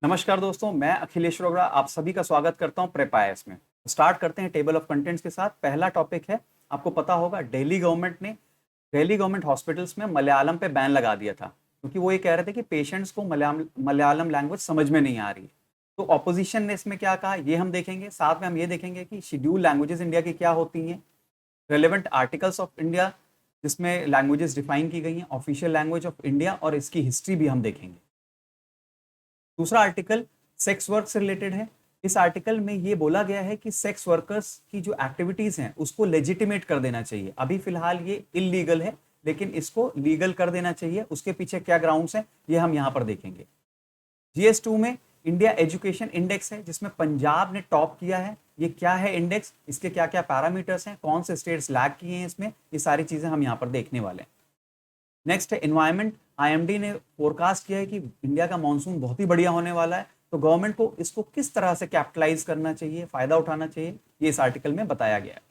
नमस्कार दोस्तों, मैं अखिलेश रोगड़ा आप सभी का स्वागत करता हूं प्रेप आईएएस में। स्टार्ट करते हैं टेबल ऑफ कंटेंट्स के साथ। पहला टॉपिक है, आपको पता होगा दिल्ली गवर्नमेंट हॉस्पिटल्स में मलयालम पे बैन लगा दिया था, क्योंकि वो ये कह रहे थे कि पेशेंट्स को मलयालम लैंग्वेज समझ में नहीं आ रही है। तो ऑपोजिशन ने इसमें क्या कहा ये हम देखेंगे। साथ में हम ये देखेंगे कि शेड्यूल लैंग्वेजेस इंडिया की क्या होती हैं, रेलेवेंट आर्टिकल्स ऑफ इंडिया जिसमें लैंग्वेजेस डिफाइन की गई हैं, ऑफिशियल लैंग्वेज ऑफ इंडिया और इसकी हिस्ट्री भी हम देखेंगे। दूसरा आर्टिकल सेक्स वर्क से रिलेटेड है। इस आर्टिकल में ये बोला गया है कि सेक्स वर्कर्स की जो एक्टिविटीज हैं उसको लेजिटिमेट कर देना चाहिए। अभी फिलहाल ये इलीगल है, लेकिन इसको लीगल कर देना चाहिए। उसके पीछे क्या ग्राउंड्स हैं ये हम यहाँ पर देखेंगे। GS2 में इंडिया एजुकेशन इंडेक्स है, जिसमें पंजाब ने टॉप किया है। ये क्या है इंडेक्स, इसके क्या क्या पैरामीटर्स हैं, कौन से स्टेट्स लैग किए हैं इसमें, ये सारी चीजें हम यहाँ पर देखने वाले हैं। नेक्स्ट है एनवायरमेंट। IMD ने फोरकास्ट किया है कि इंडिया का मानसून बहुत ही बढ़िया होने वाला है, तो गवर्नमेंट को इसको किस तरह से कैपिटलाइज करना चाहिए, फायदा उठाना चाहिए, ये इस आर्टिकल में बताया गया है।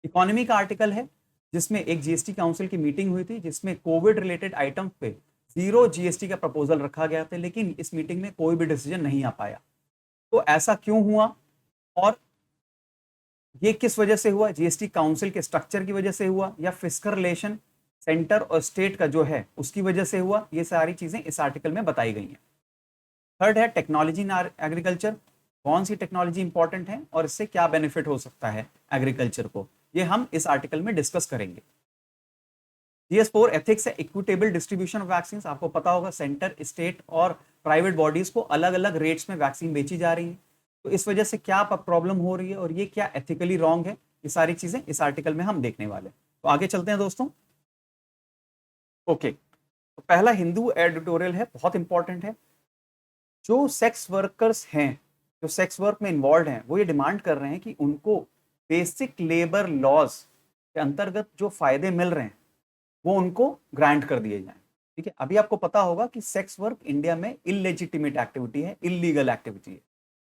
इकोनॉमी का आर्टिकल है, जिसमें एक GST काउंसिल की मीटिंग हुई थी, जिसमें कोविड रिलेटेड आइटम पे 0 GST का प्रपोजल रखा गया था, लेकिन इस मीटिंग में कोई भी डिसीजन नहीं आ पाया। तो ऐसा क्यों हुआ और ये किस वजह से हुआ? GST काउंसिल के स्ट्रक्चर की वजह से हुआ या फिस्कल रिलेशन सेंटर और स्टेट का जो है उसकी वजह से हुआ? ये सारी चीजें इस आर्टिकल में बताई गई हैं। थर्ड है टेक्नोलॉजी इन एग्रीकल्चर। कौन सी टेक्नोलॉजी इंपॉर्टेंट है और इससे क्या बेनिफिट हो सकता है एग्रीकल्चर को, ये हम इस आर्टिकल में डिस्कस करेंगे। GS4 एथिक्स है, इक्विटेबल डिस्ट्रीब्यूशन ऑफ वैक्सीन। आपको पता होगा सेंटर, स्टेट और प्राइवेट बॉडीज को अलग अलग रेट्स में वैक्सीन बेची जा रही है, तो इस वजह से क्या प्रॉब्लम हो रही है और ये क्या एथिकली रॉन्ग है, ये सारी चीजें इस आर्टिकल में हम देखने वाले हैं। तो आगे चलते हैं दोस्तों। ओके, तो पहला हिंदू एडिटोरियल है, बहुत इंपॉर्टेंट है। जो सेक्स वर्कर्स हैं, जो सेक्स वर्क में इन्वॉल्व हैं, वो ये डिमांड कर रहे हैं कि उनको बेसिक लेबर लॉज के अंतर्गत जो फायदे मिल रहे हैं वो उनको ग्रांट कर दिए जाएं। ठीक है, अभी आपको पता होगा कि सेक्स वर्क इंडिया में इलेजिटिमेट एक्टिविटी है, इलीगल एक्टिविटी है।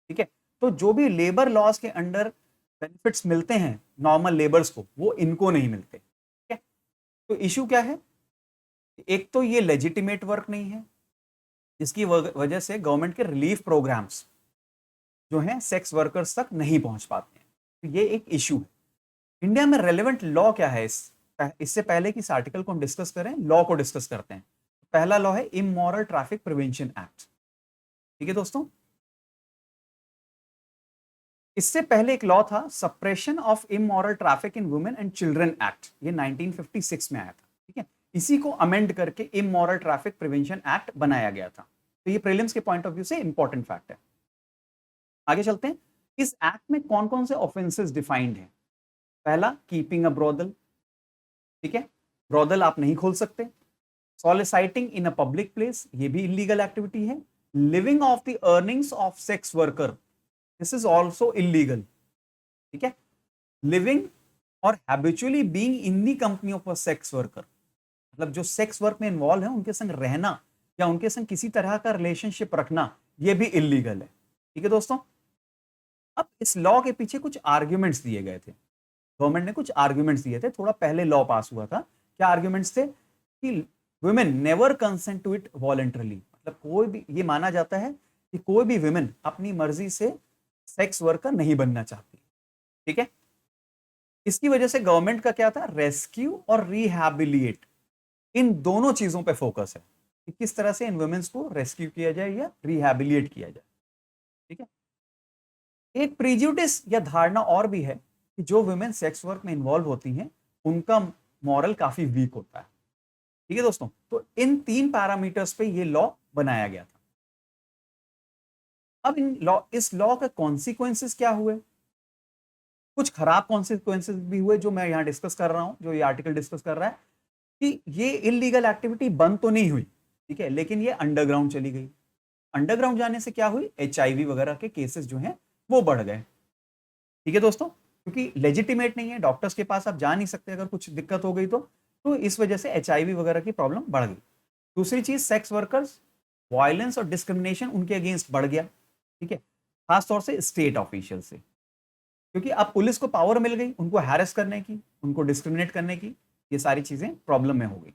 ठीक है, तो जो भी लेबर लॉज के अंडर बेनिफिट्स मिलते हैं नॉर्मल लेबर्स को, वो इनको नहीं मिलते। ठीक है, तो इशू क्या है? एक तो ये लेजिटिमेट वर्क नहीं है, जिसकी वजह से गवर्नमेंट के रिलीफ प्रोग्राम्स जो हैं सेक्स वर्कर्स तक नहीं पहुंच पाते हैं, तो ये एक इशू है। इंडिया में रेलेवेंट लॉ क्या है? इससे पहले कि इस आर्टिकल को हम डिस्कस करें, लॉ को डिस्कस करते हैं। पहला लॉ है इमोरल ट्रैफिक प्रिवेंशन एक्ट। ठीक है दोस्तों, इससे पहले एक लॉ था suppression of immoral traffic in women and children act, ये 1956 में आया था। ठीक है, इसी को अमेंड करके इमोरल ट्रैफिक प्रिवेंशन एक्ट बनाया गया था। तो ये प्रीलिम्स के पॉइंट ऑफ व्यू से इंपॉर्टेंट फैक्ट है। आगे चलते हैं। इस एक्ट में कौन कौन से ऑफेंसेस डिफाइंड हैं? पहला, कीपिंग अ ब्रोदल। ठीक है, ब्रोदल आप नहीं खोल सकते। सॉलिसाइटिंग इन अ पब्लिक प्लेस, ये भी इलीगल एक्टिविटी है। Living of the earnings of sex worker, this is also illegal. ठीक है, लिविंग और habitually being in the company of a sex worker, मतलब जो सेक्स वर्क में इन्वॉल्व है उनके संग रहना या उनके संग किसी तरह का रिलेशनशिप रखना, ये भी इलीगल है। ठीक है दोस्तों, अब इस लॉ के पीछे कुछ आर्ग्यूमेंट्स दिए गए थे। गवर्नमेंट ने कुछ आर्ग्यूमेंट्स दिए थे, थोड़ा पहले लॉ पास हुआ था। क्या आर्ग्यूमेंट्स थे? कि women never consent to it voluntarily, मतलब कोई भी, ये माना जाता है कि कोई भी वुमेन अपनी मर्जी से सेक्स वर्कर नहीं बनना चाहती। ठीक है, इसकी वजह से गवर्नमेंट का क्या था? रेस्क्यू और रिहैबिलिएट, इन दोनों चीजों पे फोकस है कि किस तरह से इन वुमेन्स को रेस्क्यू किया जाए या रिहैबिलिएट किया जाए। ठीक है, एक प्रीजुडिस या धारणा और भी है कि जो वुमेन सेक्स वर्क में इन्वॉल्व होती हैं उनका मॉरल काफी वीक होता है। ठीक है दोस्तों, तो इन 3 पैरामीटर्स पे ये लॉ बनाया गया था। अब इस लॉ के कॉन्सिक्वेंसेस क्या हुए? कुछ खराब कॉन्सिक्वेंसेस भी हुए, जो मैं यहां डिस्कस कर रहा हूं, जो ये आर्टिकल डिस्कस कर रहा है। कि ये इलीगल एक्टिविटी बंद तो नहीं हुई, ठीक है, लेकिन ये अंडरग्राउंड चली गई। अंडरग्राउंड जाने से क्या हुई? HIV वगैरह के केसेस जो हैं वो बढ़ गए। ठीक है दोस्तों, क्योंकि लेजिटिमेट नहीं है, डॉक्टर्स के पास आप जा नहीं सकते अगर कुछ दिक्कत हो गई तो इस वजह से HIV वगैरह की प्रॉब्लम बढ़ गई। दूसरी चीज, सेक्स वर्कर्स वायलेंस और डिस्क्रिमिनेशन उनके अगेंस्ट बढ़ गया। ठीक है, खासतौर से स्टेट ऑफिशियल से, क्योंकि अब पुलिस को पावर मिल गई उनको हैरेस करने की, उनको डिस्क्रिमिनेट करने की, ये सारी चीजें प्रॉब्लम में हो गई।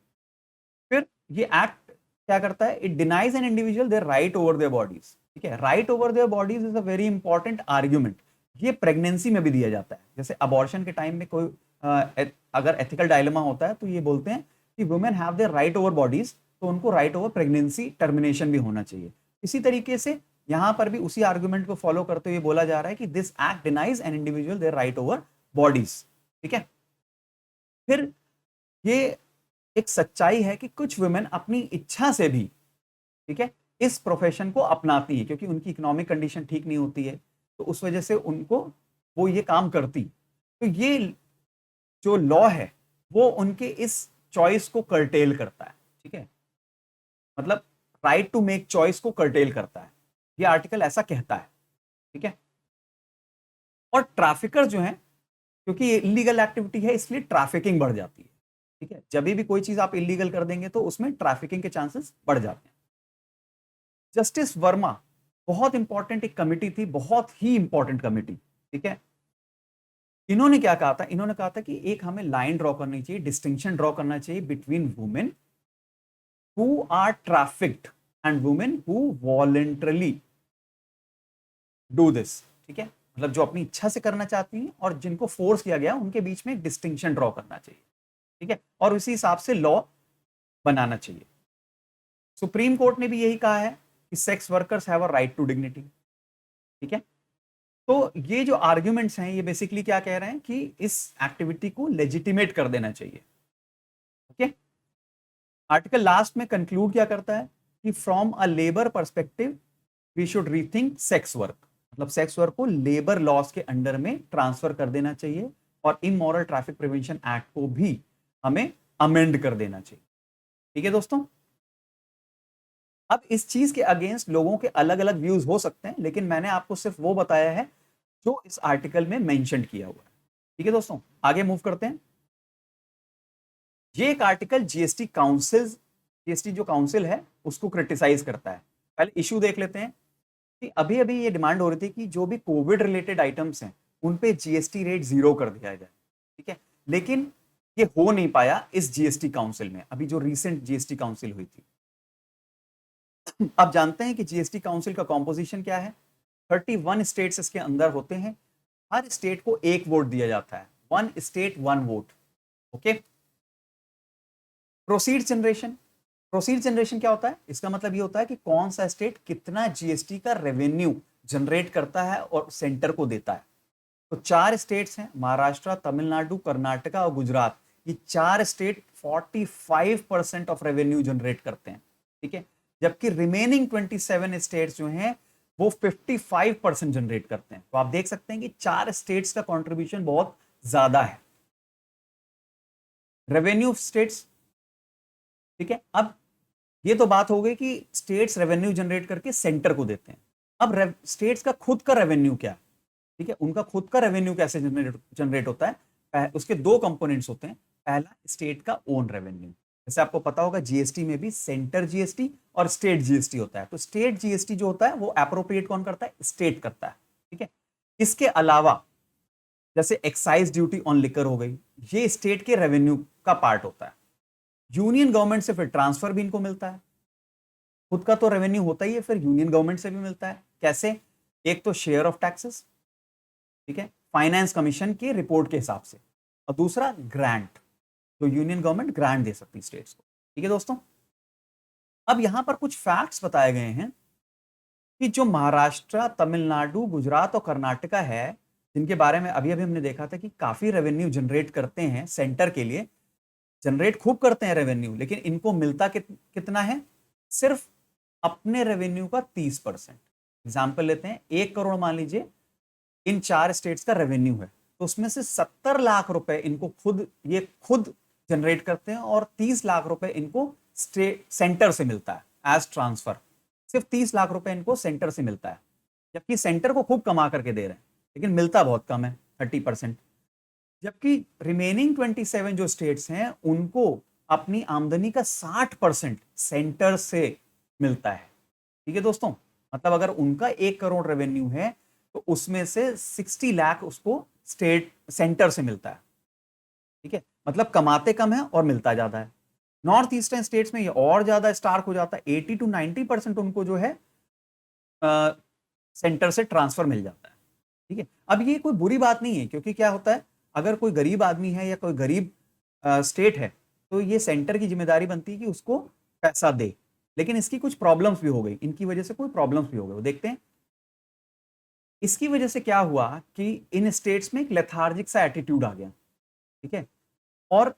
फिर ये एक्ट क्या करता है? It denies an individual their right over their bodies. ठीक है। Right over their bodies is a very important argument. ये प्रेगनेंसी में भी दिया जाता है। जैसे अबॉर्शन के टाइम में कोई अगर एथिकल डायलेमा होता है तो ये बोलते हैं कि women have their right over bodies, तो उनको राइट ओवर प्रेगनेंसी टर्मिनेशन भी होना चाहिए। इसी तरीके से यहां पर भी उसी आर्गुमेंट को फॉलो करते हुए बोला जा रहा है कि this act denies an individual their right over bodies. ठीक है। फिर ये एक सच्चाई है कि कुछ वुमेन अपनी इच्छा से भी, ठीक है, इस प्रोफेशन को अपनाती है, क्योंकि उनकी इकोनॉमिक कंडीशन ठीक नहीं होती है, तो उस वजह से उनको वो ये काम करती। तो ये जो लॉ है वो उनके इस चॉइस को कर्टेल करता है। ठीक है, मतलब राइट टू मेक चॉइस को कर्टेल करता है, ये आर्टिकल ऐसा कहता है। ठीक है। और ट्रैफिकर जो है, क्योंकि ये इलीगल एक्टिविटी है इसलिए ट्रैफिकिंग बढ़ जाती है। ठीक है, जब भी कोई चीज आप इलीगल कर देंगे तो उसमें ट्रैफिकिंग के चांसेस बढ़ जाते हैं। जस्टिस वर्मा, बहुत इंपॉर्टेंट एक कमिटी थी, बहुत ही इंपॉर्टेंट कमिटी। ठीक है, इन्होंने क्या कहा था, इन्होंने कहा था कि एक हमें लाइन ड्रॉ करनी चाहिए, डिस्टिंक्शन ड्रॉ करना चाहिए between women who are trafficked and women who voluntarily do this. ठीक है, मतलब जो अपनी इच्छा से करना चाहती हैं और जिनको फोर्स किया गया, उनके बीच में एक डिस्टिंक्शन ड्रॉ करना चाहिए। ठीक है, और उसी हिसाब से लॉ बनाना चाहिए। सुप्रीम कोर्ट ने भी यही कहा है कि sex workers have a right to dignity. ठीक है, तो ये जो आर्ग्यूमेंट्स हैं ये बेसिकली क्या कह रहे हैं कि इस एक्टिविटी को लेजिटिमेट कर देना चाहिए। ओके, आर्टिकल लास्ट में कंक्लूड क्या करता है कि from a labour perspective we should rethink sex work, मतलब सेक्स वर्क को लेबर लॉस के अंडर में ट्रांसफर कर देना चाहिए और इमोरल ट्रैफिक प्रिवेंशन एक्ट को भी हमें अमेंड कर देना चाहिए। ठीक है दोस्तों, अब इस चीज के अगेंस्ट लोगों के अलग अलग व्यूज हो सकते हैं, लेकिन मैंने आपको सिर्फ वो बताया है जो इस आर्टिकल में मेंशन किया हुआ है। ठीक है दोस्तों, आगे मूव करते हैं। ये एक आर्टिकल जीएसटी काउंसिल, जीएसटी जो काउंसिल है उसको क्रिटिसाइज करता है। पहले इशू देख लेते हैं कि अभी अभी ये डिमांड हो रही थी कि जो भी कोविड रिलेटेड आइटम्स हैं उन पे जीएसटी रेट 0 कर दिया जाए। ठीक है, लेकिन ये हो नहीं पाया इस जीएसटी काउंसिल में, अभी जो रिसेंट जीएसटी काउंसिल हुई थी। अब जानते हैं कि जीएसटी काउंसिल का कॉम्पोजिशन क्या है। 31 स्टेट्स इसके अंदर होते हैं, हर स्टेट को एक वोट दिया जाता है, 1 state 1 vote. Okay, proceed generation, proceed generation क्या होता है, इसका मतलब ये होता है कि कौन सा स्टेट कितना जीएसटी का रेवेन्यू जनरेट करता है और सेंटर को देता है। तो 4 स्टेट्स हैं, महाराष्ट्र, तमिलनाडु, कर्नाटका और गुजरात। ये 4 स्टेट 45% ऑफ रेवेन्यू जनरेट करते हैं। ठीक है, जबकि रिमेनिंग 27 स्टेट्स जो हैं वो 55% जनरेट करते हैं। तो आप देख सकते हैं कि 4 स्टेट्स का कंट्रीब्यूशन बहुत ज्यादा है। रेवेन्यू स्टेट्स, ठीक है, अब ये तो बात हो गई कि स्टेट्स रेवेन्यू जनरेट करके सेंटर को देते हैं। अब स्टेट्स का खुद का रेवेन्यू क्या, ठीक है, उनका खुद का रेवेन्यू कैसे जनरेट होता है। उसके 2 कंपोनेंट्स होते हैं। पहला स्टेट का ओन रेवेन्यू, जैसे आपको पता होगा जीएसटी में भी सेंटर जीएसटी और स्टेट जीएसटी होता है। तो स्टेट जीएसटी जो होता है वो एप्रोप्रिएट कौन करता है, स्टेट करता है। ठीक है, इसके अलावा जैसे एक्साइज ड्यूटी ऑन लिकर हो गई, ये स्टेट के रेवेन्यू का पार्ट होता है। यूनियन गवर्नमेंट से फिर ट्रांसफर भी इनको मिलता है। खुद का तो रेवेन्यू होता ही है, फिर यूनियन गवर्नमेंट से भी मिलता है। कैसे, एक तो शेयर ऑफ टैक्सेस, ठीक है, फाइनेंस कमीशन की रिपोर्ट के हिसाब से, और दूसरा ग्रांट, तो यूनियन गवर्नमेंट ग्रांट दे सकती है स्टेट्स को। ठीक है दोस्तों, अब यहां पर कुछ फैक्ट्स बताए गए हैं कि जो महाराष्ट्र, तमिलनाडु, गुजरात और कर्नाटका है, जिनके बारे में अभी अभी हमने देखा था कि काफी रेवेन्यू जनरेट करते हैं सेंटर के लिए, जनरेट खूब करते हैं रेवेन्यू, लेकिन इनको मिलता कितना है, सिर्फ अपने रेवेन्यू का 30%। एग्जाम्पल लेते हैं, 1 करोड़ मान लीजिए इन 4 स्टेट्स का रेवेन्यू है, तो उसमें से 70 लाख रुपए इनको खुद जनरेट करते हैं और 30 लाख रुपए इनको स्टेट सेंटर से मिलता है एज ट्रांसफर। सिर्फ 30 लाख रुपए इनको सेंटर से मिलता है, जबकि सेंटर को खूब कमा करके दे रहे हैं, लेकिन मिलता बहुत कम है, 30%। जबकि रिमेनिंग 27 जो स्टेट्स हैं उनको अपनी आमदनी का 60% सेंटर से मिलता है। ठीक है दोस्तों, मतलब अगर उनका 1 करोड़ रेवेन्यू है तो उसमें से 60 लाख उसको स्टेट सेंटर से मिलता है। ठीक है, मतलब कमाते कम है और मिलता ज्यादा है। नॉर्थ ईस्टर्न स्टेट्स में ये और ज्यादा स्टार्क हो जाता है, 80 to 90% उनको जो है सेंटर से ट्रांसफर मिल जाता है। ठीक है, अब ये कोई बुरी बात नहीं है, क्योंकि क्या होता है, अगर कोई गरीब आदमी है या कोई गरीब स्टेट है, तो ये सेंटर की जिम्मेदारी बनती है कि उसको पैसा दे। लेकिन इसकी कुछ प्रॉब्लम्स भी हो गई, इनकी वजह से कोई प्रॉब्लम्स भी हो गए, वो देखते हैं। इसकी वजह से क्या हुआ कि इन स्टेट्स में एक लेथार्जिक सा एटीट्यूड आ गया। ठीक है, और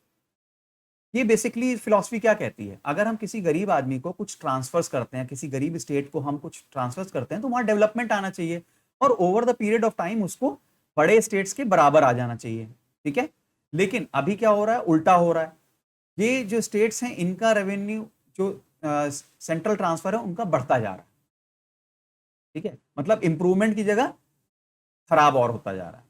ये बेसिकली फिलॉसफी क्या कहती है, अगर हम किसी गरीब आदमी को कुछ ट्रांसफर्स करते हैं, किसी गरीब स्टेट को हम कुछ ट्रांसफर्स करते हैं, तो वहां डेवलपमेंट आना चाहिए और over the period of time उसको बड़े स्टेट्स के बराबर आ जाना चाहिए। ठीक है, लेकिन अभी क्या हो रहा है, उल्टा हो रहा है। ये जो स्टेट्स हैं, इनका रेवेन्यू जो सेंट्रल ट्रांसफर है उनका बढ़ता जा रहा है। ठीक है, मतलब इंप्रूवमेंट की जगह खराब और होता जा रहा है।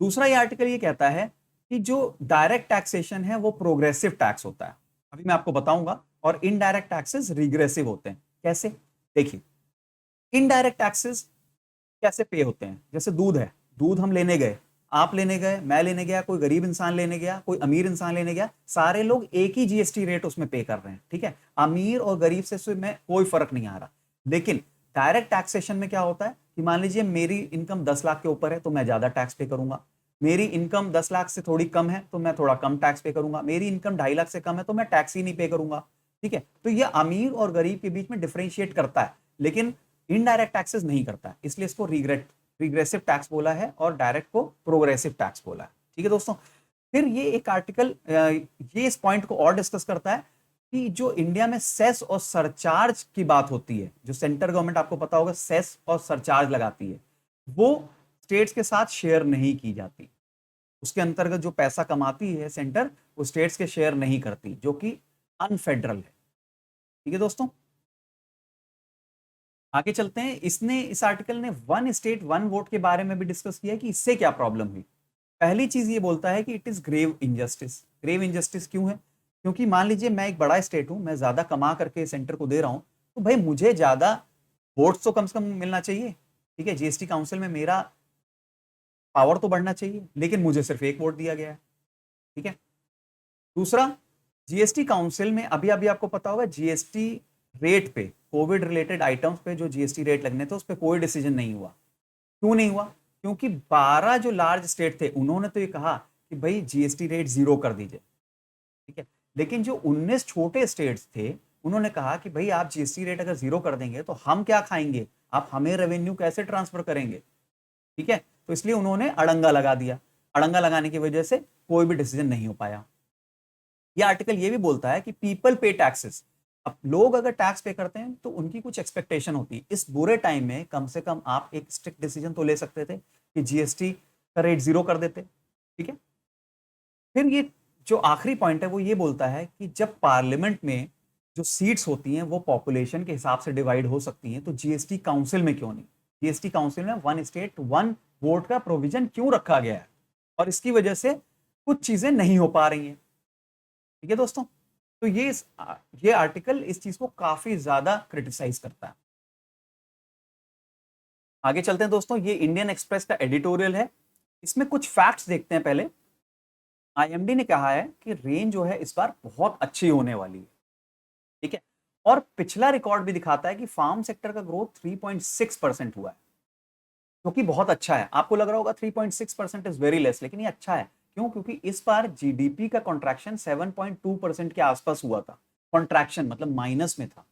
दूसरा ये आर्टिकल ये कहता है कि जो डायरेक्ट टैक्सेशन है वो प्रोग्रेसिव टैक्स होता है, अभी मैं आपको बताऊंगा, और इनडायरेक्ट टैक्सेस रिग्रेसिव होते हैं। कैसे, देखिए, इनडायरेक्ट टैक्सेस कैसे पे होते हैं, जैसे दूध है, दूध हम लेने गए, आप लेने गए, मैं लेने गया, कोई गरीब इंसान लेने गया, कोई अमीर इंसान लेने गया, सारे लोग एक ही जीएसटी रेट उसमें पे कर रहे हैं। ठीक है, अमीर और गरीब से उसमें कोई फर्क नहीं आ रहा। लेकिन डायरेक्ट टैक्सेशन में क्या होता है कि मान लीजिए मेरी इनकम 10 लाख के ऊपर है तो मैं ज्यादा टैक्स पे करूंगा, मेरी इनकम 10 लाख से थोड़ी कम है तो मैं थोड़ा कम टैक्स पे करूंगा, मेरी इनकम 2.5 लाख से कम है तो मैं टैक्स ही नहीं पे करूंगा। ठीक है, तो ये अमीर और गरीब के बीच में डिफरेंशिएट करता है, लेकिन इनडायरेक्ट टैक्सेस नहीं करता है, इसलिए इसको रिग्रेसिव टैक्स बोला है और डायरेक्ट को प्रोग्रेसिव टैक्स बोला है। ठीक है दोस्तों, फिर ये एक आर्टिकल ये इस पॉइंट को और डिस्कस करता है कि जो इंडिया में सेस और सरचार्ज की बात होती है, जो सेंट्रल गवर्नमेंट आपको पता होगा सेस और सरचार्ज लगाती है, वो स्टेट्स के साथ शेयर नहीं की जाती। उसके अंतर्गत जो पैसा कमाती है सेंटर, वो स्टेट्स के शेयर नहीं करती, जो कि अनफेडरल है। ठीक है दोस्तों, आगे चलते हैं। इसने इस आर्टिकल ने वन स्टेट वन वोट के बारे में भी डिस्कस किया कि इससे क्या प्रॉब्लम हुई। पहली चीज ये बोलता है कि it is grave injustice. Grave injustice क्यों है, क्योंकि मान लीजिए मैं एक बड़ा स्टेट हूं, मैं ज्यादा कमा करके सेंटर को दे रहा हूं, तो भाई मुझे ज्यादा वोट्स तो कम से कम मिलना चाहिए। ठीक है, जीएसटी काउंसिल में मेरा पावर तो बढ़ना चाहिए, लेकिन मुझे सिर्फ एक वोट दिया गया है। ठीक है, दूसरा, जीएसटी काउंसिल में अभी अभी आपको पता होगा जीएसटी रेट पे, कोविड रिलेटेड आइटम्स पे जो जीएसटी रेट लगने थे उस पर कोई डिसीजन नहीं हुआ। क्यों नहीं हुआ, क्योंकि 12 जो लार्ज स्टेट थे उन्होंने तो ये कहा कि भाई जीएसटी रेट 0 कर दीजिए। ठीक है, लेकिन जो 19 छोटे स्टेट्स थे उन्होंने कहा कि भाई आप जीएसटी रेट अगर 0 कर देंगे तो हम क्या खाएंगे, आप हमें रेवेन्यू कैसे ट्रांसफर करेंगे। ठीक है, तो इसलिए उन्होंने अड़ंगा लगा दिया। अड़ंगा लगाने की वजह से कोई भी डिसीजन नहीं हो पाया। ये आर्टिकल ये भी बोलता है कि पीपल पे टैक्सेस। अब लोग अगर टैक्स पे करते हैं तो उनकी कुछ एक्सपेक्टेशन होती है, इस बुरे टाइम में कम से कम आप एक स्ट्रिक्ट डिसीजन तो ले सकते थे कि जीएसटी का रेट 0 कर देते। ठीक है, फिर ये जो आखिरी पॉइंट है वो ये बोलता है कि जब पार्लियामेंट में जो सीट्स होती हैं वो पॉपुलेशन के हिसाब से डिवाइड हो सकती हैं, तो जीएसटी काउंसिल में क्यों नहीं। जीएसटी काउंसिल में वन स्टेट वन वोट का प्रोविजन क्यों रखा गया है, और इसकी वजह से कुछ चीजें नहीं हो पा रही हैं। ठीक है दोस्तों, तो ये आर्टिकल इस चीज को काफी ज्यादा क्रिटिसाइज करता है। आगे चलते हैं दोस्तों, ये इंडियन एक्सप्रेस का एडिटोरियल है, इसमें कुछ फैक्ट्स देखते हैं पहले। आईएमडी ने कहा है कि रेंज जो है इस बार बहुत अच्छी होने वाली है। ठीक है, और पिछला रिकॉर्ड भी दिखाता है कि फार्म सेक्टर का ग्रोथ 3.6% हुआ है, जो कि बहुत अच्छा है। आपको लग रहा होगा 3.6% इज वेरी लेस, लेकिन ये अच्छा है। क्यों, क्योंकि इस बार जीडीपी का कॉन्ट्रैक्शन 7.2% के आसपास हुआ था। कॉन्ट्रैक्शन मतलब माइनस में था।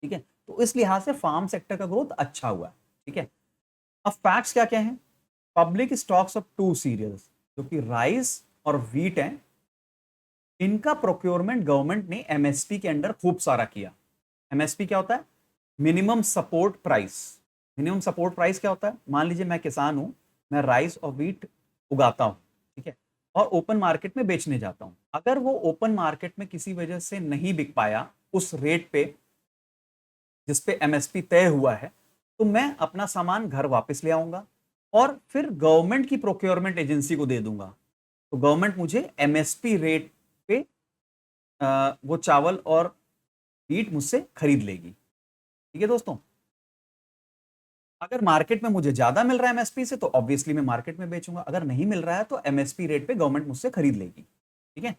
ठीक है, तो इस लिहाज से फार्म सेक्टर का ग्रोथ अच्छा हुआ है। ठीक है, अब फैक्ट्स क्या क्या हैं। Public stocks of two cereals, जो कि राइस और व्हीट हैं, इनका प्रोक्योरमेंट गवर्नमेंट ने एमएसपी के अंडर खूब सारा किया। एमएसपी क्या होता है, minimum support price. Minimum support price क्या होता है, मान लीजिए मैं किसान हूं, मैं राइस और व्हीट उगाता हूं, ठीक है, और ओपन मार्केट में बेचने जाता हूं। अगर वो ओपन मार्केट में किसी वजह से नहीं बिक पाया उस रेट पे जिस पे एमएसपी तय हुआ है, तो मैं अपना सामान घर वापस ले आऊंगा और फिर गवर्नमेंट की प्रोक्योरमेंट एजेंसी को दे दूंगा। तो गवर्नमेंट मुझे एमएसपी रेट पे वो चावल और व्हीट मुझसे खरीद लेगी। ठीक है दोस्तों, अगर मार्केट में मुझे ज्यादा मिल रहा है एमएसपी से तो ऑब्वियसली मैं मार्केट में बेचूंगा, अगर नहीं मिल रहा है तो एमएसपी रेट पे गवर्नमेंट मुझसे खरीद लेगी। ठीक है,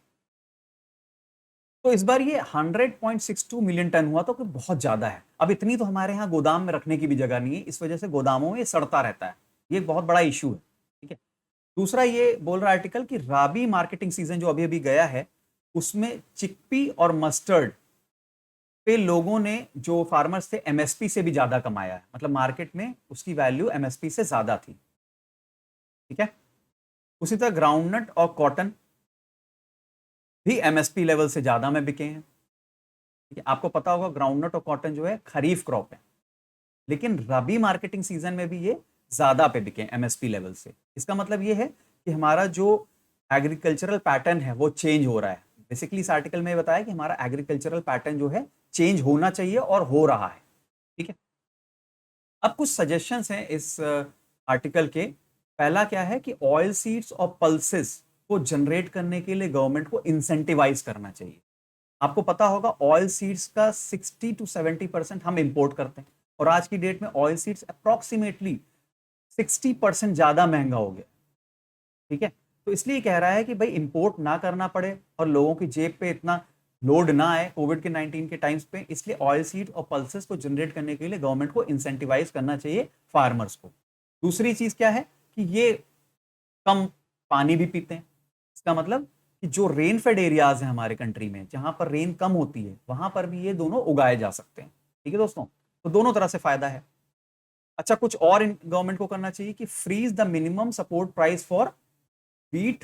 तो इस बार ये 100.62 मिलियन टन हुआ, तो बहुत ज्यादा है। अब इतनी तो हमारे यहाँ गोदाम में रखने की भी जगह नहीं है, इस वजह से गोदामों में ये सड़ता रहता है। ये एक बहुत बड़ा इशू है। ठीक है। दूसरा ये बोल रहा आर्टिकल कि राबी मार्केटिंग सीजन जो अभी अभी गया है, उसमें चिकपी और मस्टर्ड पे लोगों ने, जो फार्मर्स थे, एमएसपी से भी ज्यादा कमाया है। मतलब मार्केट में उसकी वैल्यू एमएसपी से ज्यादा थी। ठीक है। उसी तरह ग्राउंडनट और कॉटन भी एमएसपी लेवल से ज्यादा में बिके हैं। ठीक है। आपको पता होगा ग्राउंडनट और कॉटन जो है खरीफ क्रॉप है, लेकिन रबी मार्केटिंग सीजन में भी ये ज्यादा पे बिके एमएसपी लेवल से। इसका मतलब ये है कि हमारा जो एग्रीकल्चरल पैटर्न है वो चेंज हो रहा है। बेसिकली इस आर्टिकल में बताया कि हमारा एग्रीकल्चरल पैटर्न जो है चेंज होना चाहिए और हो रहा है। ठीक है। अब कुछ सजेशंस हैं इस आर्टिकल के। पहला क्या है कि ऑयल सीड्स और पल्सेस को जनरेट करने के लिए गवर्नमेंट को इंसेंटिवाइज करना चाहिए। आपको पता होगा ऑयल सीड्स का 60 to 70% हम इंपोर्ट करते हैं, और आज की डेट में ऑयल सीड्स अप्रोक्सीमेटली 60% ज्यादा महंगा हो गया। ठीक है। तो इसलिए कह रहा है कि भाई इंपोर्ट ना करना पड़े और लोगों की जेब पे इतना लोड ना आए कोविड के 19 के टाइम्स पे, इसलिए ऑयल सीड और पल्सेस को जनरेट करने के लिए गवर्नमेंट को इंसेंटिवाइज करना चाहिए फार्मर्स को। दूसरी चीज क्या है कि ये कम पानी भी पीते हैं। इसका मतलब कि जो रेन फेड एरियाज हैं हमारे कंट्री में, जहां पर रेन कम होती है, वहां पर भी ये दोनों उगाए जा सकते हैं। ठीक है दोस्तों, तो दोनों तरह से फायदा है। अच्छा, कुछ और गवर्नमेंट को करना चाहिए कि freeze the minimum support price for wheat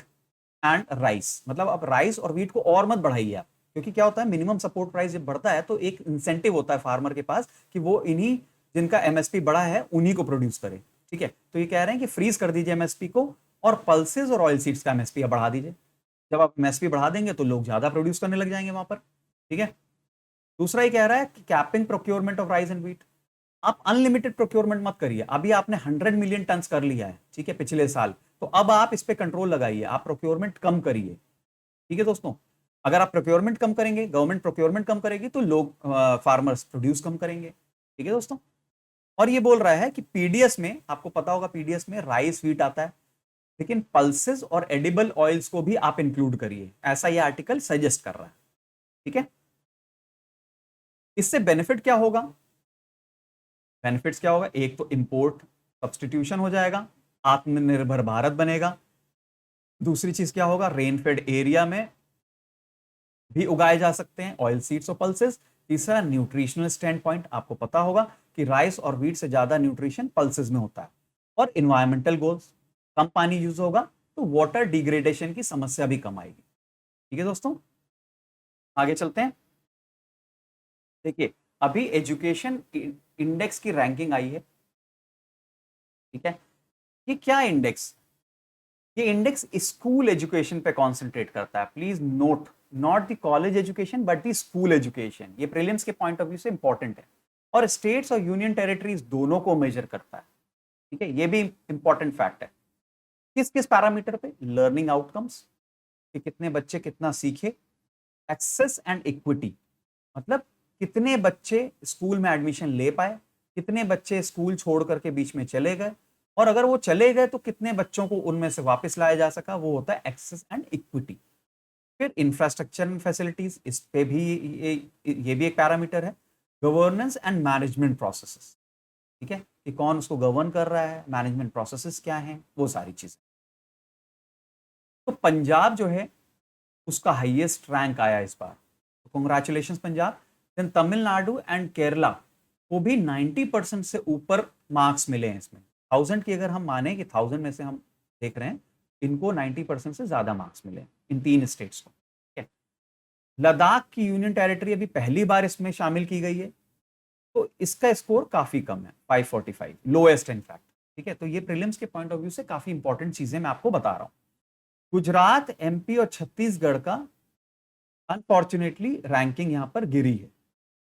and rice. मतलब अब राइस और व्हीट को और मत बढ़ाइए आप, क्योंकि क्या होता है, मिनिमम सपोर्ट प्राइस जब बढ़ता है तो एक इंसेंटिव होता है फार्मर के पास कि वो इन्हीं जिनका एमएसपी बढ़ा है उन्हीं को प्रोड्यूस करे। ठीक है। तो ये कह रहे हैं कि फ्रीज कर दीजिए एमएसपी को, और पल्सेस और ऑयल सीड्स का एमएसपी बढ़ा दीजिए। जब आप एमएसपी बढ़ा देंगे तो लोग ज्यादा प्रोड्यूस करने लग जाएंगे वहां पर। ठीक है। दूसरा ये कह रहा है कि capping procurement of rice and wheat. आप अनलिमिटेड प्रोक्योरमेंट मत करिए। अभी आपने 100 मिलियन टन कर लिया है, ठीक है, पिछले साल, तो अब आप इस पे कंट्रोल लगाइए, आप प्रोक्योरमेंट कम करिए। ठीक है दोस्तों, अगर आप प्रोक्योरमेंट कम करेंगे, गवर्नमेंट प्रोक्योरमेंट कम करेगी, तो लोग फार्मर्स प्रोड्यूस कम करेंगे। ठीक है दोस्तों। और ये बोल रहा है कि पीडीएस में, आपको पता होगा पीडीएस में राइस व्हीट आता है, लेकिन पल्सेस और एडिबल ऑयल्स को भी आप इंक्लूड करिए, ऐसा ये आर्टिकल सजेस्ट कर रहा है। ठीक है। इससे बेनिफिट क्या होगा? बेनिफिट्स क्या होगा? एक तो इंपोर्ट सब्सटीट्यूशन हो जाएगा, आत्मनिर्भर भारत बनेगा। दूसरी चीज क्या होगा, रेनफेड एरिया में भी उगाए जा सकते हैं ऑयल सीड्स और पल्सेस। तीसरा, न्यूट्रिशनल स्टैंड पॉइंट, आपको पता होगा कि राइस और व्हीट से ज्यादा न्यूट्रिशन पल्सेस में होता है। और इन्वायरमेंटल गोल्स, कम पानी यूज होगा तो वाटर डिग्रेडेशन की समस्या भी कम आएगी। ठीक है दोस्तों, आगे चलते हैं। देखिए, अभी एजुकेशन इंडेक्स की रैंकिंग आई है। ठीक है। ये क्या इंडेक्स? ये इंडेक्स स्कूल एजुकेशन पे कॉन्सेंट्रेट करता है। Please note, not the college education but the school education. ये प्रीलिम्स के पॉइंट ऑफ व्यू से इंपॉर्टेंट है, और स्टेट्स और यूनियन टेरिटरीज दोनों को मेजर करता है। ठीक है, ये भी इंपॉर्टेंट फैक्ट है। किस किस पैरामीटर पे? लर्निंग आउटकम्स, कि कितने बच्चे कितना सीखे। एक्सेस एंड इक्विटी, मतलब कितने बच्चे स्कूल में एडमिशन ले पाए, कितने बच्चे स्कूल छोड़ करके बीच में चले गए, और अगर वो चले गए तो कितने बच्चों को उनमें से वापस लाया जा सका, वो होता है एक्सेस एंड इक्विटी। फिर इंफ्रास्ट्रक्चर एंड फैसिलिटीज, इस पे भी ये भी एक पैरामीटर है। गवर्नेंस एंड मैनेजमेंट प्रोसेसेस, ठीक है, कि कौन उसको गवर्न कर रहा है, मैनेजमेंट प्रोसेसेस क्या हैं, वो सारी चीजें। तो पंजाब जो है उसका हाईएस्ट रैंक आया इस बार, तो congratulation Punjab. Then Tamil Nadu and Kerala को भी 90% से ऊपर मार्क्स मिले हैं इसमें। 1000 की अगर हम माने कि 1000 में से हम देख रहे हैं, इनको 90% से ज्यादा मार्क्स मिले इन तीन स्टेट्स को। ठीक है। लद्दाख की यूनियन टेरिटरी अभी पहली बार इसमें शामिल की गई है, तो इसका स्कोर काफी कम है, 545, लोएस्ट इनफैक्ट। ठीक है। तो ये प्रीलिम्स के पॉइंट ऑफ व्यू से काफी इंपॉर्टेंट चीजें मैं आपको बता रहा हूं। गुजरात, एमपी और छत्तीसगढ़ का अनफॉर्चुनेटली रैंकिंग यहां पर गिरी है।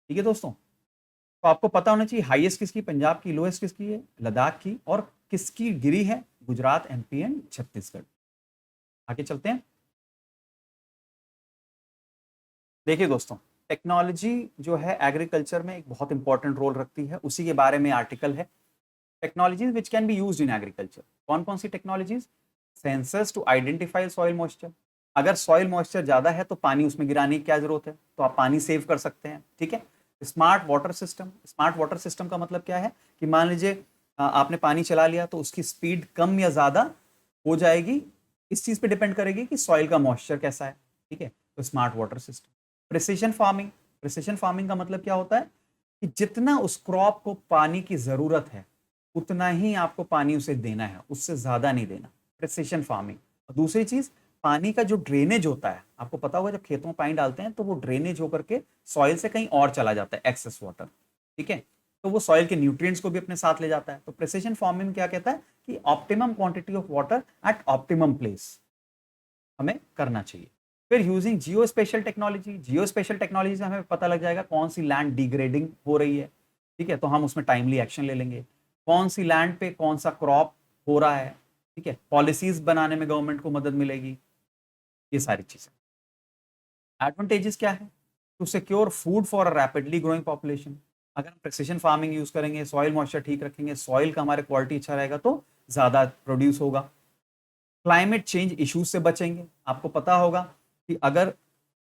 ठीक है दोस्तों, तो आपको पता होना चाहिए हाईएस्ट किसकी पंजाब की, लोएस्ट किसकी है लद्दाख की, और किसकी गिरी है गुजरात, एमपी एंड छत्तीसगढ़। आगे चलते हैं। देखिए दोस्तों, टेक्नोलॉजी जो है एग्रीकल्चर में एक बहुत इंपॉर्टेंट रोल रखती है, उसी के बारे में आर्टिकल है। Technologies which can be used in agriculture. कौन कौन सी technologies? Sensors to identify soil moisture, अगर सॉइल मॉइस्चर ज्यादा है तो पानी उसमें गिराने की क्या जरूरत है, तो आप पानी सेव कर सकते हैं। ठीक है। Smart water system, smart water system का मतलब क्या है कि मान लीजिए आपने पानी चला लिया तो उसकी स्पीड कम या ज्यादा हो जाएगी, इस चीज पे डिपेंड करेगी कि सॉइल का मॉइस्चर कैसा है। ठीक है। तो smart water system. Precision farming, precision farming का मतलब क्या होता है कि जितना उस क्रॉप को पानी की जरूरत है उतना ही आपको पानी उसे देना है, उससे ज्यादा नहीं देना। Precision farming. दूसरी चीज, पानी का जो ड्रेनेज होता है, आपको पता होगा जब खेतों में पानी डालते हैं तो वो ड्रेनेज होकर के सॉइल से कहीं और चला जाता है, एक्सेस वाटर। ठीक है। तो वो सॉइल के न्यूट्रिएंट्स को भी अपने साथ ले जाता है। तो प्रिसीजन फार्मिंग क्या कहता है कि optimum quantity of water at optimum place हमें करना चाहिए। फिर यूजिंग जियो स्पेशल टेक्नोलॉजी, जियो स्पेशल टेक्नोलॉजी से हमें पता लग जाएगा कौन सी लैंड डिग्रेडिंग हो रही है। ठीक है। तो हम उसमें टाइमली एक्शन ले लेंगे, कौन सी लैंड पे कौन सा क्रॉप हो रहा है। ठीक है। पॉलिसीज बनाने में गवर्नमेंट को मदद मिलेगी, ये सारी चीजें। एडवांटेजेस क्या है, to secure food for a rapidly growing population. अगर हम प्रिसिशन फार्मिंग यूज करेंगे, सॉइल मॉइस्चर ठीक रखेंगे, सॉइल का हमारे क्वालिटी अच्छा रहेगा तो ज्यादा प्रोड्यूस होगा। क्लाइमेट चेंज इश्यूज से बचेंगे। आपको पता होगा कि अगर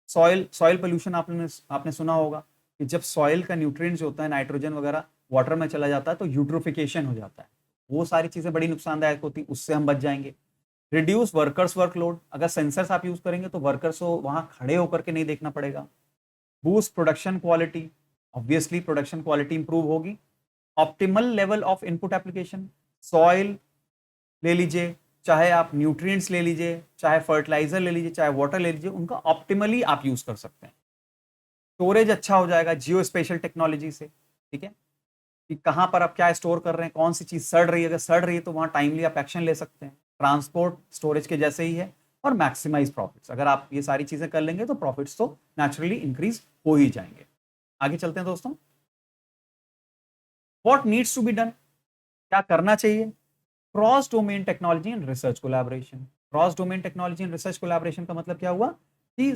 सॉइल सॉइल पोल्यूशन आपने सुना होगा कि जब सॉइल का न्यूट्रिएंट्स होता है, नाइट्रोजन वगैरह वाटर में चला जाता है तो यूट्रोफिकेशन हो जाता है। वो सारी चीजें बड़ी नुकसानदायक होती, उससे हम बच जाएंगे। रिड्यूस वर्कर्स वर्कलोड, अगर सेंसर्स आप यूज करेंगे तो वर्कर्स को वहां खड़े होकर के नहीं देखना पड़ेगा। Boost production quality, obviously production quality improve होगी। Optimal level of input application, soil ले लीजिए, चाहे आप न्यूट्रिएंट्स ले लीजिए, चाहे फर्टिलाइजर ले लीजिए, चाहे वाटर ले लीजिए, उनका ऑप्टिमली आप यूज कर सकते हैं। स्टोरेज अच्छा हो जाएगा जियो स्पेशल टेक्नोलॉजी से। ठीक है। कि कहां पर आप क्या स्टोर कर रहे हैं, कौन सी चीज सड़ रही है, अगर सड़ रही है तो वहां टाइमली आप एक्शन ले सकते हैं। ट्रांसपोर्ट स्टोरेज के जैसे ही है। और मैक्सिमाइज प्रॉफिट्स, अगर आप ये सारी चीजें कर लेंगे तो प्रॉफिट्स तो नेचुरली इंक्रीज हो ही जाएंगे। आगे चलते हैं दोस्तों। What needs to be done, क्या करना चाहिए। Cross domain technology and research collaboration. Cross domain technology and research collaboration का मतलब क्या हुआ कि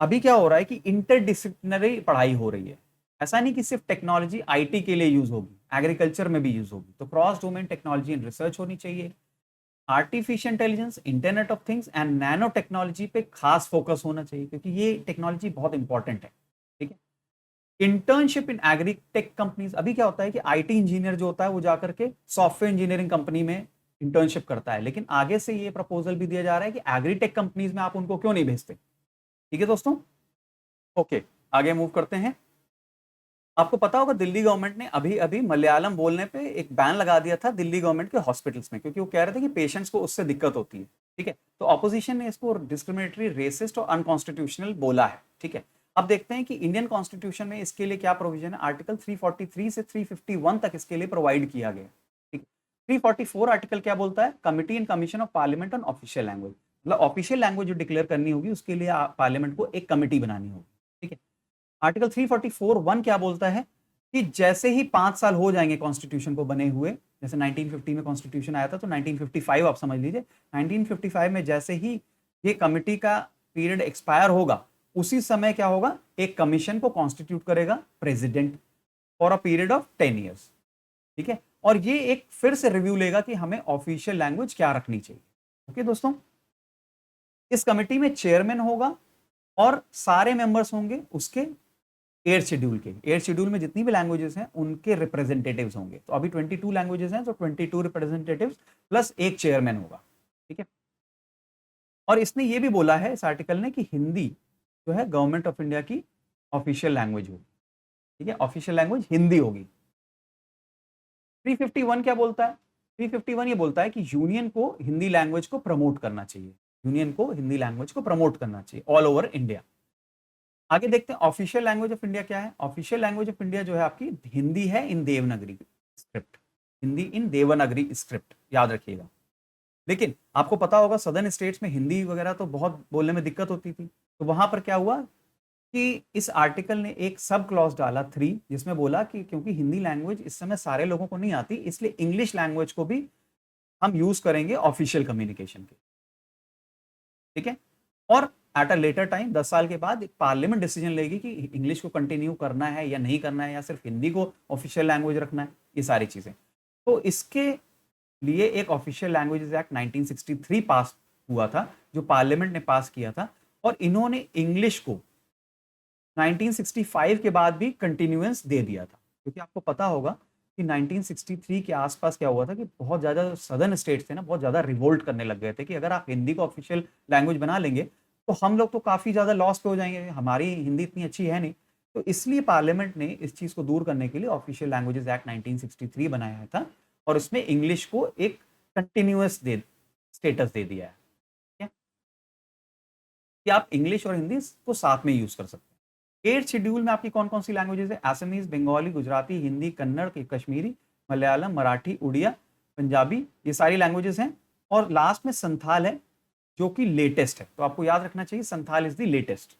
अभी क्या हो रहा है कि इंटरडिसिप्लिनरी पढ़ाई हो रही है। ऐसा नहीं कि सिर्फ टेक्नोलॉजी आईटी के लिए यूज होगी, एग्रीकल्चर में भी यूज होगी। तो cross domain technology and research होनी चाहिए। Artificial intelligence, internet of things and nano technology पे खास फोकस होना चाहिए क्योंकि ये टेक्नोलॉजी बहुत इंपॉर्टेंट है। ठीक है। इंटर्नशिप इन एग्रीटेक कंपनीज, अभी क्या होता है कि आईटी इंजीनियर जो होता है वो जाकर के सॉफ्टवेयर इंजीनियरिंग कंपनी में इंटर्नशिप करता है, लेकिन आगे से ये प्रपोजल भी दिया जा रहा है कि एग्रीटेक कंपनीज में आप उनको क्यों नहीं भेजते। ठीक है दोस्तों। ओके, आगे मूव करते हैं। आपको पता होगा दिल्ली गवर्नमेंट ने अभी अभी मलयालम बोलने पे एक बैन लगा दिया था दिल्ली गवर्नमेंट के हॉस्पिटल्स में, क्योंकि वो कह रहे थे कि पेशेंट्स को उससे दिक्कत होती है। ठीक है। तो ऑपोजिशन ने इसको डिस्क्रिमिनेटरी, रेसिस्ट और अनकॉन्स्टिट्यूशनल बोला है। ठीक है। अब देखते हैं कि इंडियन कॉन्स्टिट्यूशन में इसके लिए क्या प्रोविजन है। आर्टिकल 343 से 351 तक इसके लिए प्रोवाइड किया गया। ठीक है। 344 आर्टिकल क्या बोलता है, committee and commission of parliament on official language, मतलब ऑफिशियल लैंग्वेज जो डिक्लेयर करनी होगी उसके लिए पार्लियामेंट को एक कमिटी बनानी होगी। ठीक है। आर्टिकल 344(1) क्या बोलता है कि जैसे ही 5 साल हो जाएंगे कॉन्स्टिट्यूशन को बने हुए, जैसे 1950 में कॉन्स्टिट्यूशन आया था तो 1955 आप समझ लीजिए, 1955 में जैसे ही ये कमिटी का पीरियड एक्सपायर होगा उसी समय क्या होगा, एक कमीशन को कॉन्स्टिट्यूट करेगा president for a period of 10 years. ठीक है। और ये एक फिर से रिव्यू लेगा कि हमें ऑफिशियल लैंग्वेज क्या रखनी चाहिए। ओके दोस्तों, इस कमिटी में चेयरमैन होगा और सारे मेंबर्स होंगे उसके एयर शेड्यूल के। एयर शेड्यूल में जितनी भी लैंग्वेजेस हैं उनके रिप्रेजेंटेटिव्स होंगे। तो अभी 22 लैंग्वेजेस हैं तो 22 रिप्रेजेंटेटिव्स प्लस एक चेयरमैन होगा। ठीक है। और इसने ये भी बोला है इस आर्टिकल ने कि हिंदी जो है गवर्नमेंट ऑफ इंडिया की ऑफिशियल लैंग्वेज होगी। ठीक है। ऑफिशियल लैंग्वेज हिंदी होगी। 351 क्या बोलता है, 351 ये बोलता है कि यूनियन को हिंदी लैंग्वेज को प्रमोट करना चाहिए। यूनियन को हिंदी लैंग्वेज को प्रमोट करना चाहिए ऑल ओवर इंडिया। आगे देखते हैं ऑफिशियल लैंग्वेज ऑफ इंडिया क्या है। ऑफिशियल लैंग्वेज ऑफ इंडिया जो है आपकी हिंदी है इन देवनागरी स्क्रिप्ट। हिंदी इन देवनागरी स्क्रिप्ट, याद रखिएगा। लेकिन आपको पता होगा सदर्न स्टेट्स में हिंदी वगैरह तो बहुत बोलने में दिक्कत होती थी, तो वहां पर क्या हुआ कि इस आर्टिकल ने एक सब क्लॉज डाला 3, जिसमें बोला कि क्योंकि हिंदी लैंग्वेज इस समय सारे लोगों को नहीं आती, इसलिए इंग्लिश लैंग्वेज को भी हम यूज करेंगे ऑफिशियल कम्युनिकेशन के। ठीक है। और एट अ लेटर टाइम 10 साल के बाद पार्लियामेंट डिसीजन लेगी कि इंग्लिश को कंटिन्यू करना है या नहीं करना है, या सिर्फ हिंदी को ऑफिशियल लैंग्वेज रखना है, ये सारी चीजें। तो इसके लिए एक ऑफिशियल लैंग्वेजेस एक्ट 1963 पास हुआ था जो पार्लियामेंट ने पास किया था, और इन्होंने इंग्लिश को 1965 के बाद भी कंटिन्यूएंस दे दिया था। क्योंकि आपको पता होगा कि 1963 के आसपास क्या हुआ था कि बहुत ज़्यादा सदर्न स्टेट्स थे ना, बहुत ज़्यादा रिवोल्ट करने लग गए थे कि अगर आप हिंदी को ऑफिशियल लैंग्वेज बना लेंगे तो हम लोग तो काफ़ी ज़्यादा लॉस पे हो जाएंगे, हमारी हिंदी इतनी अच्छी है नहीं। तो इसलिए पार्लियामेंट ने इस चीज़ को दूर करने के लिए ऑफिशियल लैंग्वेजेस एक्ट 1963 बनाया था, और उसमें इंग्लिश को एक कंटिन्यूअस दे स्टेटस दे दिया है, ठीक है, कि आप इंग्लिश और हिंदी को साथ में यूज कर सकते हैं। 8th शेड्यूल में आपकी कौन कौन सी लैंग्वेजेस है? असमीज, बंगाली, गुजराती, हिंदी, कन्नड़, कश्मीरी, मलयालम, मराठी, उड़िया, पंजाबी, ये सारी लैंग्वेजेस हैं। और लास्ट में संथाल है जो कि लेटेस्ट है, तो आपको याद रखना चाहिए संथाल इज द लेटेस्ट।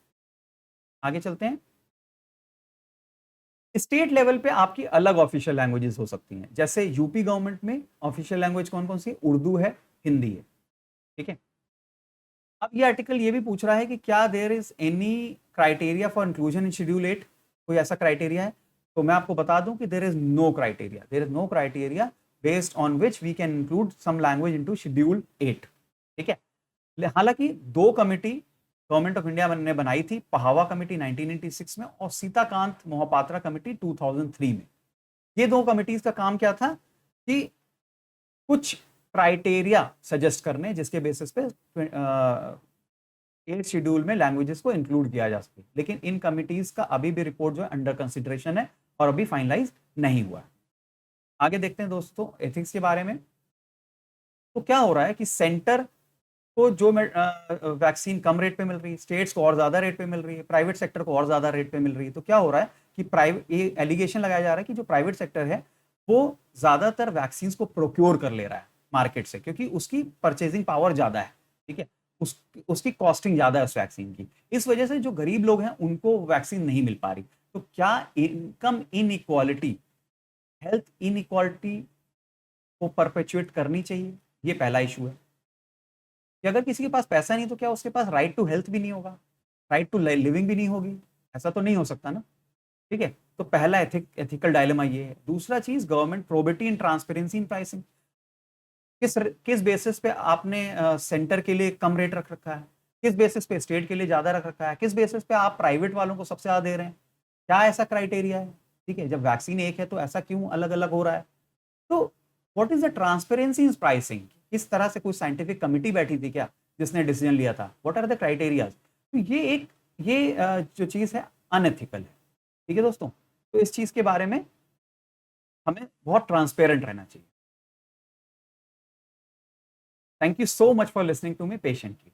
आगे चलते हैं। स्टेट लेवल पे आपकी अलग ऑफिशियल लैंग्वेजेस हो सकती हैं, जैसे यूपी गवर्नमेंट में ऑफिशियल लैंग्वेज कौन कौन सी है? उर्दू है, हिंदी है, ठीक है। अब ये आर्टिकल ये भी पूछ रहा है कि क्या there is any criteria for inclusion in schedule 8, कोई ऐसा क्राइटेरिया है? तो मैं आपको बता दूं कि there is no criteria, there is no criteria based on which we can include some language into schedule 8, ठीक है। हालांकि दो कमिटी गवर्नमेंट ऑफ इंडिया ने बनाई थी, पहावा कमेटी 1996 में और सीताकांत मोहपात्रा कमेटी 2003 में। ये दो कमिटीज का काम क्या था कि कुछ क्राइटेरिया सजेस्ट करने जिसके बेसिस पे 8th शेड्यूल में लैंग्वेजेस को इंक्लूड किया जा सके। लेकिन इन कमिटीज का अभी भी रिपोर्ट जो है अंडर कंसिडरेशन है और अभी फाइनलाइज नहीं हुआ है। आगे देखते हैं दोस्तों एथिक्स के बारे में। तो क्या हो रहा है कि सेंटर को जो वैक्सीन कम रेट पे मिल रही है, स्टेट्स को और ज्यादा रेट पे मिल रही है, प्राइवेट सेक्टर को और ज्यादा रेट पे मिल रही है। तो क्या हो रहा है कि प्राइवेट, ये एलिगेशन लगाया जा रहा है कि जो प्राइवेट सेक्टर है वो ज्यादातर वैक्सीन को प्रोक्योर कर ले रहा है मार्केट से, क्योंकि उसकी परचेजिंग पावर ज्यादा है, ठीक है, उसकी कॉस्टिंग ज्यादा है उस वैक्सीन की। इस वजह से जो गरीब लोग हैं उनको वैक्सीन नहीं मिल पा रही। तो क्या इनकम इनइक्वालिटी, हेल्थ इनइक्वालिटी को परपेचुएट करनी चाहिए? ये पहला इशू है कि अगर किसी के पास पैसा नहीं तो क्या उसके पास राइट टू हेल्थ भी नहीं होगा, राइट टू लिविंग भी नहीं होगी? ऐसा तो नहीं हो सकता ना, ठीक है। तो पहला एथिकल डायलेमा ये है। दूसरा चीज, government probity and transparency in pricing. किस किस बेसिस पे आपने सेंटर के लिए कम रेट रख रखा है, किस बेसिस पे स्टेट के लिए ज्यादा रख रखा है, किस बेसिस पे आप प्राइवेट वालों को सबसे ज्यादा दे रहे हैं? क्या ऐसा क्राइटेरिया है? ठीक है, जब वैक्सीन एक है तो ऐसा क्यों अलग अलग हो रहा है? तो what is the transparency in pricing? इस तरह से कोई साइंटिफिक कमिटी बैठी थी क्या जिसने डिसीजन लिया था? What are the criterias? तो ये जो चीज है अनएथिकल है, ठीक है दोस्तों। तो इस चीज के बारे में हमें बहुत ट्रांसपेरेंट रहना चाहिए। Thank you so much for listening to me patiently.